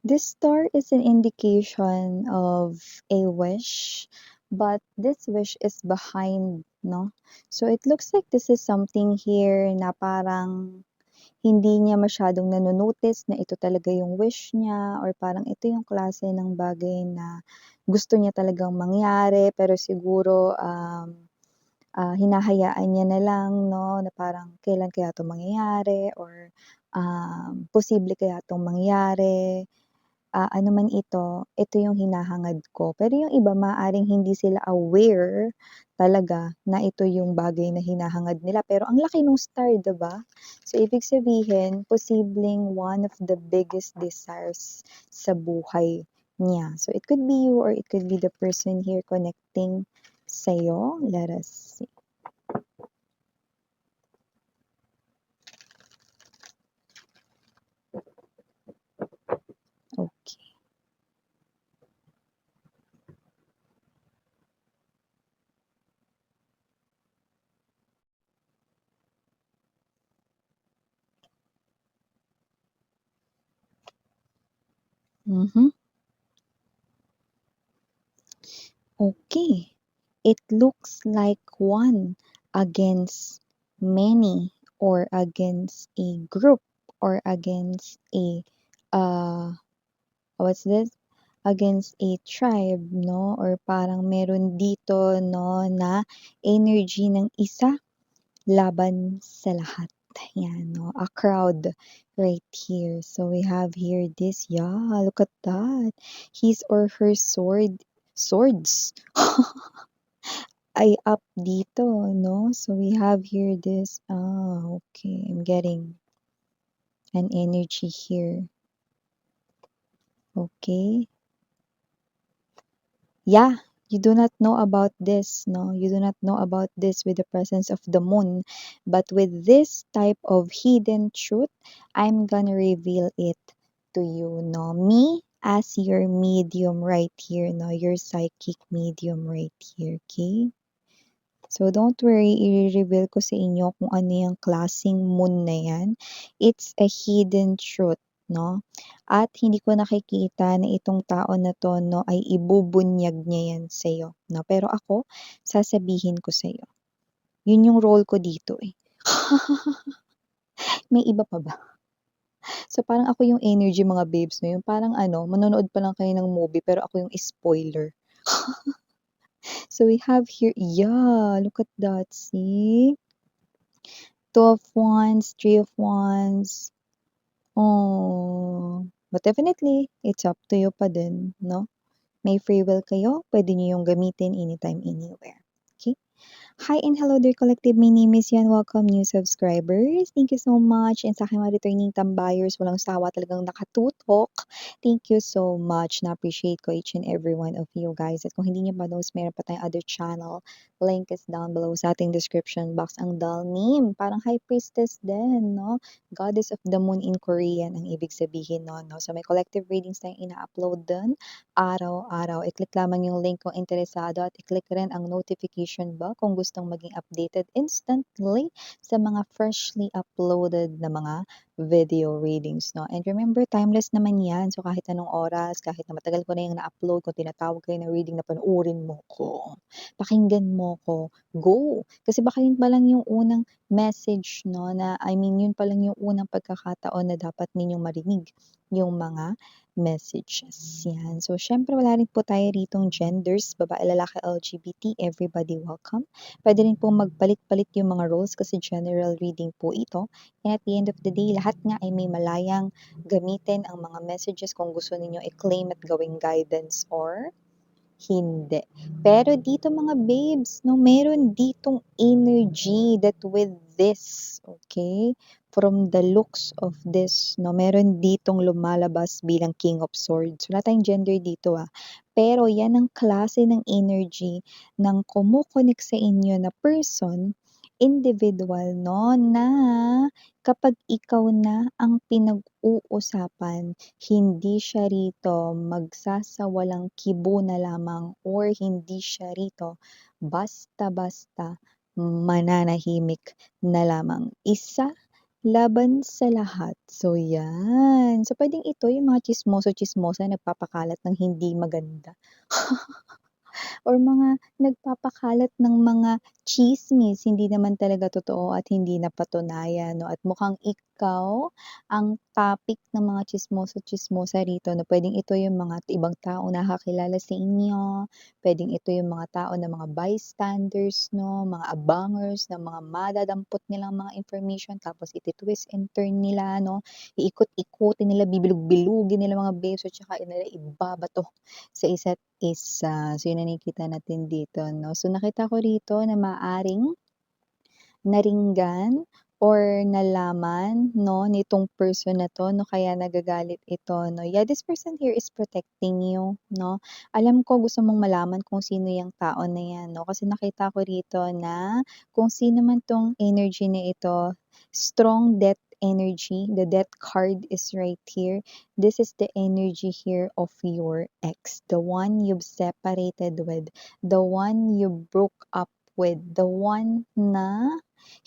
This star is an indication of a wish, but this wish is behind, no? So it looks like this is something here na parang hindi niya masyadong nano-notice na ito talaga yung wish niya or parang ito yung klase ng bagay na gusto niya talagang mangyari pero siguro hinahayaan niya na lang 'no, na parang kailan kaya 'to mangyayari or posible kaya 'tong mangyari, ano man ito yung hinahangad ko. Pero yung iba maaaring hindi sila aware talaga na ito yung bagay na hinahangad nila, pero ang laki nung star, 'di ba? So ibig sabihin, posibleng one of the biggest desires sa buhay niya. So it could be you or it could be the person here connecting sa'yo. Let us see. Okay. Mhm. Okay. It looks like one against many or against a group or against a uh what's this? Against a tribe, no? Or parang meron dito, no, na energy ng isa laban sa lahat. Yan, no? A crowd right here. So we have here this, yeah, look at that. His or her swords ay up dito, no? So we have here this, okay, I'm getting an energy here. Okay. Yeah, you do not know about this, no? You do not know about this with the presence of the moon. But with this type of hidden truth, I'm gonna reveal it to you, no? Me as your medium right here, no? Your psychic medium right here, okay? So don't worry, i-reveal ko sa inyo kung ano yung klaseng moon na yan. It's a hidden truth, no? At hindi ko nakikita na itong tao na 'to 'no, ay ibubunyag niya yan sa'yo, 'no? Pero ako, sasabihin ko sa'yo. Yun yung role ko dito, eh. May iba pa ba? So, parang ako yung energy mga babes 'no, yung parang ano, manonood pa lang kayo ng movie pero ako yung spoiler. So, we have here yeah, look at that, see? Two of Wands, Three of Wands. Oh, but definitely, it's up to you pa din, 'no? May free will kayo, pwede niyo yung gamitin anytime, anywhere. Okay? Hi and hello there collective, my name is Yan. Welcome new subscribers. Thank you so much. And sa aking mga returning tambayers, walang sawa talagang nakatutok. Thank you so much. Na-appreciate ko each and every one of you guys. At kung hindi niyo pa knows, meron pa tayong other channel. Link is down below sa ating description box. Ang Dalnim, parang high priestess din, no? Goddess of the moon in Korean ang ibig sabihin no? So may collective readings tayong ina-upload dun araw-araw. I-click lamang yung link kung interesado at i-click rin ang notification bell kung gustong maging updated instantly sa mga freshly uploaded na mga video readings, no? And remember, timeless naman yan. So kahit anong oras, kahit na matagal ko na yung na-upload, kung tinatawag kayo na reading na panoorin mo ko, pakinggan mo ko, go! Kasi baka yun pa lang yung unang message, no? Na, I mean, yun pa lang yung unang pagkakataon na dapat ninyong marinig yung mga messages. Yan. So, syempre, wala rin po tayo ritong genders, babae, lalaki, LGBT, everybody welcome. Pwede rin po magpalit-palit yung mga roles kasi general reading po ito. And at the end of the day, lahat nga ay may malayang gamitin ang mga messages kung gusto ninyo i-claim at gawing guidance or hindi. Pero dito mga babes, no, meron ditong energy that with this, okay? From the looks of this, no, meron ditong lumalabas bilang King of Swords. Wala tayong gender dito Pero yan ang klase ng energy ng kumukonek sa inyo na person, individual, no, na kapag ikaw na ang pinag-uusapan, hindi siya rito magsasawalang kibo na lamang or hindi siya rito basta-basta mananahimik na lamang. Isa laban sa lahat. So, yan. So, puwedeng ito yung mga tsismoso-tsismosa nagpapakalat ng hindi maganda. Or mga nagpapakalat ng mga tsismis, hindi naman talaga totoo at hindi napatunayan 'no, at mukhang ikaw ang topic ng mga tsismoso-tsismosa rito na puwedeng ito yung mga ibang taong nakakilala sa inyo, puwedeng ito yung mga tao na mga bystanders 'no, mga abangers na mga madadampot nilang mga information tapos iti-twist and turn nila 'no, iikot-ikutin nila, bibilug-bilugin nila mga beso tsaka nila ibabato sa isa't isa. So, yun ang nakikita natin dito 'no. So, nakita ko rito na maaaring naringgan or nalaman 'no, nitong person na 'to 'no, kaya nagagalit ito 'no. Yeah, this person here is protecting you 'no. Alam ko gusto mong malaman kung sino yang tao na 'yan 'no, kasi nakita ko rito na kung sino man 'tong energy na ito, strong death energy. The death card is right here. This is the energy here of your ex, the one you've separated with, the one you broke up with, the one na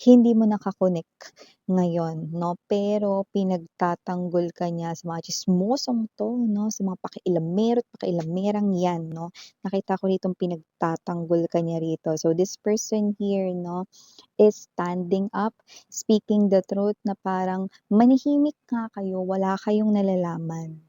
hindi mo naka-connect ngayon 'no, pero pinagtatanggol ka niya sa mga tsismosong 'to 'no, sa mga pakialamero't pakialamerang 'yan 'no. Nakita ko ritong pinagtatanggol ka niya rito. So, this person here 'no, is standing up, speaking the truth na parang manahimik nga kayo, wala kayong nalalaman.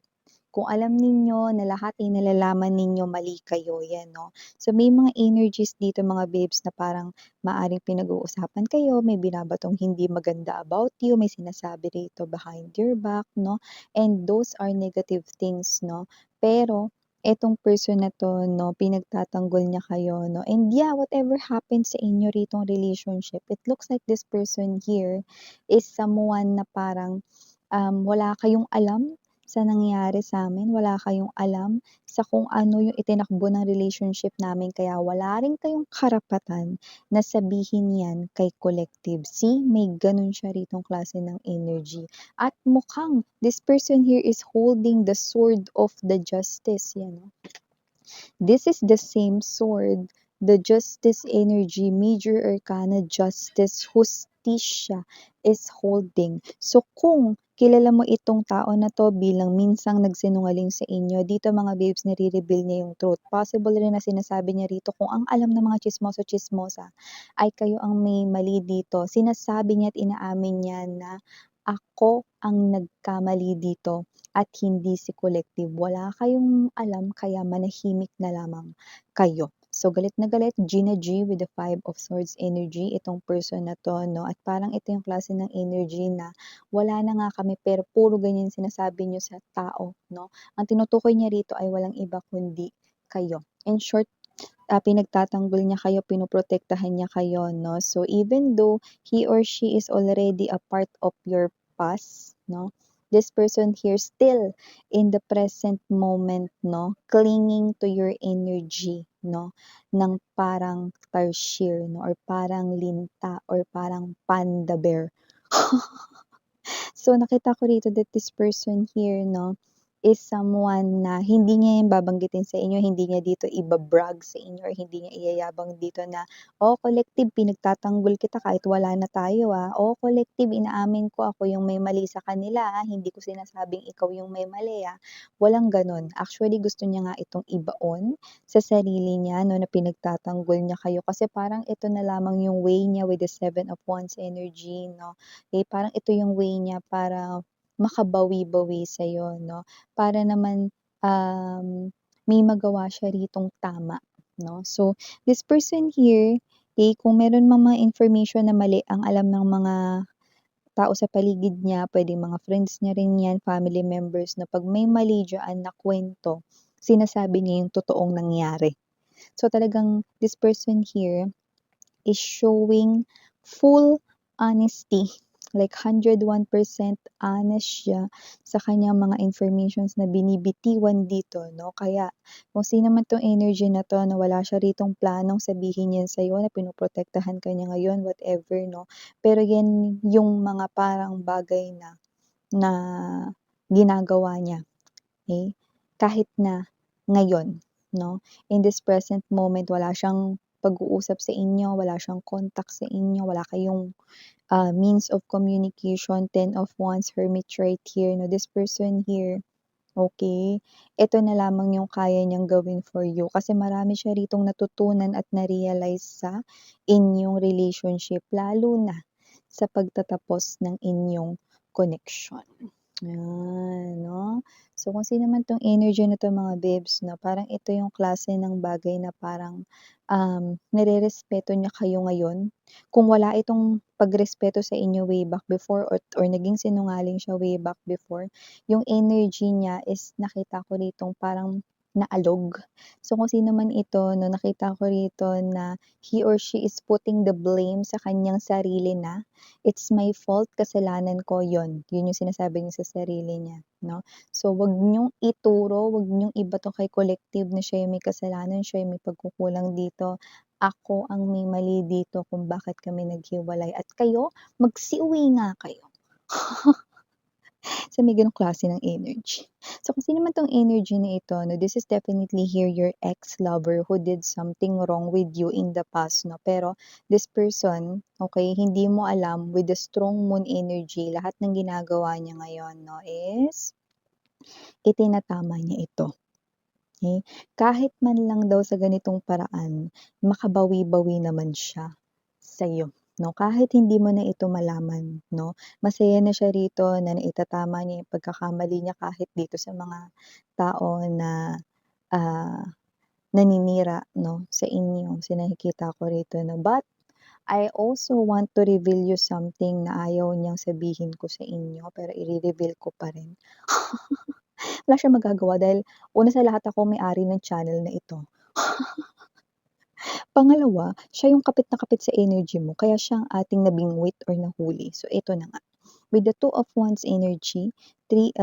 Kung alam ninyo na lahat ay nalalaman ninyo, mali kayo, 'yan 'no. So, may mga energies dito mga babes na parang maaaring pinag-uusapan kayo, may binabatong hindi maganda about you, may sinasabi rito behind your back 'no, and those are negative things 'no. Pero etong person na 'to 'no, pinagtatanggol niya kayo 'no, and yeah, whatever happens sa inyo ritong relationship, it looks like this person here is someone na parang, wala kayong alam sa nangyari sa'min, wala kayong alam sa kung ano yung itinakbo ng relationship namin kaya wala rin kayong karapatan na sabihin 'yan kay collective. See, may gano'n siya ritong klase ng energy at mukhang this person here is holding the sword of the justice, 'yan oh. This is the same sword, the justice energy, major arcana justice, Justicia is holding. So kung kilala mo itong tao na 'to bilang minsang nagsinungaling sa inyo, dito mga babes nare-reveal niya yung truth. Possible rin na sinasabi niya rito kung ang alam ng mga tsismoso-tsismosa ay kayo ang may mali dito. Sinasabi niya at inaamin niya na, "Ako ang nagkamali dito at hindi si collective. Wala kayong alam kaya manahimik na lamang kayo." So, galit na galit, Gina G with the Five of Swords energy, itong person na 'to 'no, at parang ito yung klase ng energy na wala na nga kami pero puro ganyan sinasabi niyo sa tao 'no. Ang tinutukoy niya rito ay walang iba kundi kayo. In short, pinagtatanggol niya kayo, pinoprotektahan niya kayo 'no. So, even though he or she is already a part of your past 'no, this person here still in the present moment 'no, clinging to your energy 'no, ng parang tarsier 'no, or parang linta or parang panda bear. So, nakita ko rito that this person here 'no, is someone na hindi niya 'yan babanggitin sa inyo, hindi niya dito iba-brag sa inyo or hindi niya iyayabang dito na, "Oh, collective pinagtatanggol kita kahit wala na tayo, Oh, collective inaamin ko ako yung may mali sa kanila, hindi ko sinasabing ikaw yung may mali, Walang gano'n. Actually, gusto niya nga itong ibaon sa sarili niya 'no, na pinagtatanggol niya kayo kasi parang ito na lamang yung way niya with the Seven of Wands energy 'no. Parang ito yung way niya para makabawi-bawi sa'yo 'no, para naman, may magawa siya ritong tama 'no. So, this person here, kung meron mang mga information na mali ang alam ng mga tao sa paligid niya, puwedeng mga friends niya rin 'yan, family members na 'pag may mali diyaan na kuwento, sinasabi niya yung totoong nangyari. So, talagang this person here is showing full honesty, like 101% honest siya sa kanyang mga informations na binibitiwan dito 'no. Kaya kung sino man 'tong energy na 'to na wala siya ritong planong sabihin 'yan sa'yo na pinoprotektahan ka niya ngayon, whatever 'no. Pero 'yan yung mga parang bagay na na ginagawa niya, okey, kahit na ngayon 'no, in this present moment wala siyang pag-uusap sa inyo, wala siyang contact sa inyo, wala kayong means of communication. 10 of Wands, Hermit right here, no? This person here, okay, ito na lamang yung kaya niyang gawin for you kasi marami siya ritong natutunan at na-realize sa inyong relationship, lalo na sa pagtatapos ng inyong connection. Yan, 'no? So, kung sino man 'tong energy na 'to mga babes 'no, parang ito yung klase ng bagay na parang, nirerespeto niya kayo ngayon. Kung wala itong pagrespeto sa inyo way back before or naging sinungaling siya way back before, yung energy niya is nakita ko ritong parang naalog. So, kung sino man ito 'no, nakita ko rito na he or she is putting the blame sa kanyang sarili na, "It's my fault, kasalanan ko," yun yung sinasabi niya sa sarili niya 'no. So, wag niyong ituro, wag niyong ibato kay collective na siya yung may kasalanan, siya yung may pagkukulang dito. Ako ang may mali dito kung bakit kami naghiwalay at kayo magsiuwi nga kayo. So, may gano'ng klase ng energy. So, kung sino man 'tong energy na ito 'no, this is definitely here your ex-lover who did something wrong with you in the past 'no. Pero this person, okay, hindi mo alam with the strong moon energy, lahat ng ginagawa niya ngayon 'no is itinatama niya ito, okey? Kahit man lang daw sa ganitong paraan, makabawi-bawi naman siya sa'yo 'no, kahit hindi mo na ito malaman 'no. Masaya na siya rito na naitatama niya yung pagkakamali niya kahit dito sa mga tao na, ah, naninira 'no, sa inyo. Kasi nakikita ko rito na but I also want to reveal you something na ayaw niyang sabihin ko sa inyo pero ire-reveal ko pa rin. Wala siyang magagawa dahil una sa lahat ako may-ari ng channel na ito. Pangalawa, siya yung kapit na kapit sa energy mo kaya siya ang ating nabingwit or nahuli. So ito na nga, with the 2 of Wands energy, 3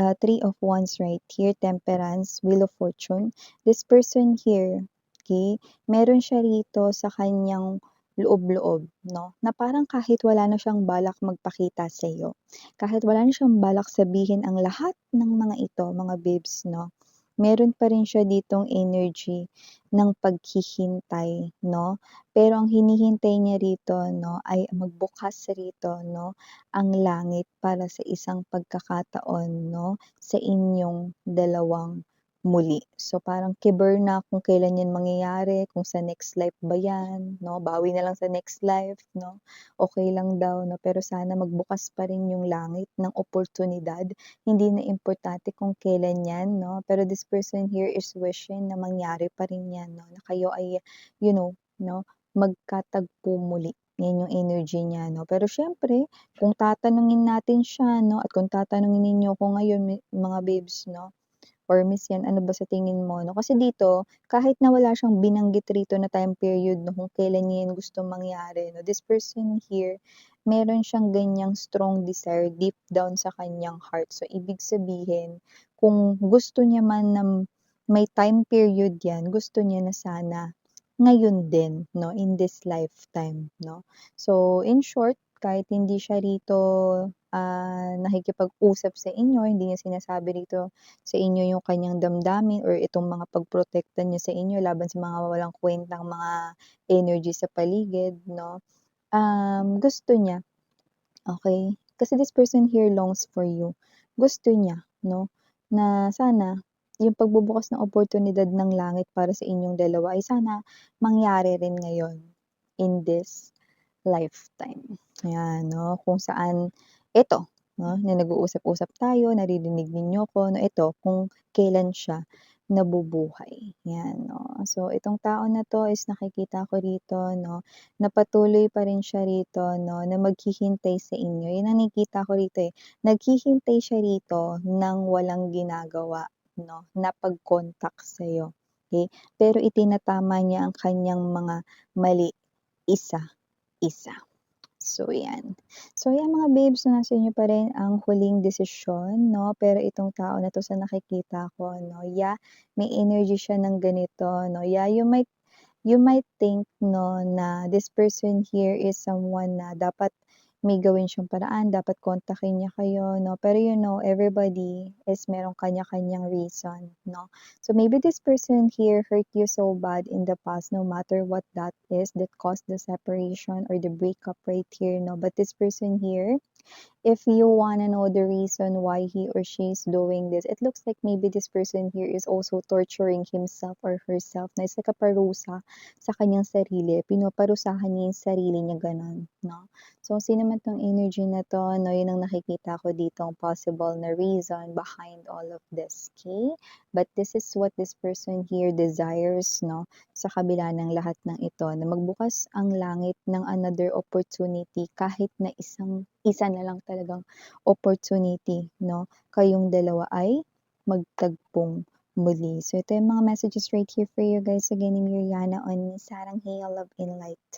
of Wands right here, Temperance, Wheel of Fortune. This person here, okay, meron siya rito sa kanyang loob-loob 'no, na parang kahit wala na siyang balak magpakita sa'yo, kahit wala na siyang balak sabihin ang lahat ng mga ito, mga babes 'no, meron pa rin siya ditong energy ng paghihintay 'no. Pero ang hinihintay niya rito 'no, ay magbukas rito 'no, ang langit para sa isang pagkakataon 'no, sa inyong dalawang muli. So, parang kiber na kung kailan 'yan mangyayari, kung sa next life ba 'yan 'no, bawi na lang sa next life 'no, okey lang daw 'no, pero sana magbukas pa rin yung langit ng oportunidad. Hindi na importante kung kailan 'yan 'no, pero this person here is wishing na mangyari pa rin 'yan 'no, na kayo ay you know 'no, magkatagpo muli. 'Yan yung energy niya 'no. Pero siyempre kung tatanungin natin siya 'no, at kung tatanungin ninyo ako ngayon mga babes 'no, or Miss Yan, ano ba sa tingin mo 'no? Kasi dito kahit na wala siyang binanggit rito na time period 'no, kung kailan niya 'yan gustong mangyari 'no, this person here meron siyang ganiyang strong desire deep down sa kaniyang heart. So, ibig sabihin kung gusto niya man na may time period 'yan, gusto niya na sana ngayon din 'no, in this lifetime 'no. So, in short, kahit hindi siya rito, nakikipag-usap sa inyo, hindi niya sinasabi rito sa inyo yung kanyang damdamin or itong mga pagprotekta niya sa inyo laban sa mga walang kuwentang mga energy sa paligid 'no, gusto niya, okey, kasi this person here longs for you. Gusto niya 'no, na sana yung pagbubukas ng oportunidad ng langit para sa inyong dalawa ay sana mangyari rin ngayon in this lifetime. Ayan 'no, kung saan eto 'no, na nag-uusap-usap tayo, naririnig ninyo ko 'no, eto kung kailan siya nabubuhay, 'yan 'no. So, itong tao na 'to is nakikita ko rito 'no, na patuloy pa rin siya rito 'no, na maghihintay sa inyo. 'Yun ang nakikita ko rito, eh, naghihintay siya rito ng walang ginagawa 'no, na pag-contact sa'yo, okey? Pero itinatama niya ang kaniyang mga mali isa-isa. So, 'yan. So, 'yan mga babes, nasa inyo pa rin ang huling desisyon 'no, pero itong tao na 'to sa nakikita ko 'no, yeah, may energy siya ng ganito 'no, yeah, you might think 'no, na this person here is someone na dapat may gawin siyang paraan, dapat kontakin niya kayo, 'no? Pero everybody is merong kanya-kanyang reason, 'no? So maybe this person here hurt you so bad in the past, no matter what that is that caused the separation or the breakup right here, no? But this person here, if you wanna know the reason why he or she is doing this, it looks like maybe this person here is also torturing himself or herself na it's like a parusa sa kanyang sarili. Pinoparusahan niya yung sarili niya, gano'n, 'no? So, sino man 'tong energy na 'to, 'no, yun ang nakikita ko ditong possible na reason behind all of this, okay? But this is what this person here desires, 'no, sa kabila ng lahat ng ito, na magbukas ang langit ng another opportunity kahit na isa na lang talagang opportunity, 'no? Kayong dalawa ay magtagpong muli. So, ito yung mga messages right here for you guys. Again, I'm Yuriana on Sarang Heal Love and Light.